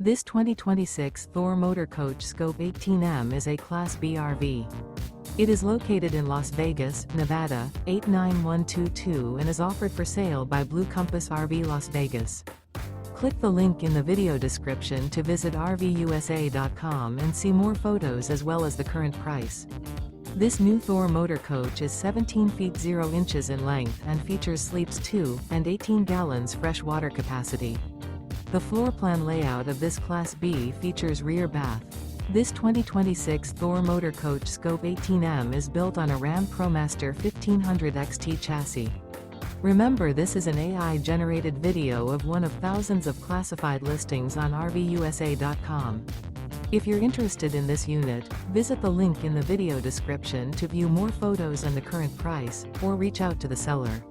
This 2026 Thor Motor Coach Scope 18M is a Class B RV. It is located in Las Vegas, Nevada, 89122 and is offered for sale by Blue Compass RV Las Vegas. Click the link in the video description to visit RVUSA.com and see more photos as well as the current price. This new Thor Motor Coach is 17 feet 0 inches in length and features sleeps 2 and 18 gallons fresh water capacity. The floor plan layout of this Class B features rear bath. This 2026 Thor Motor Coach Scope 18M is built on a RAM ProMaster 1500 XT chassis. Remember, this is an AI-generated video of one of thousands of classified listings on RVUSA.com. If you're interested in this unit, visit the link in the video description to view more photos and the current price, or reach out to the seller.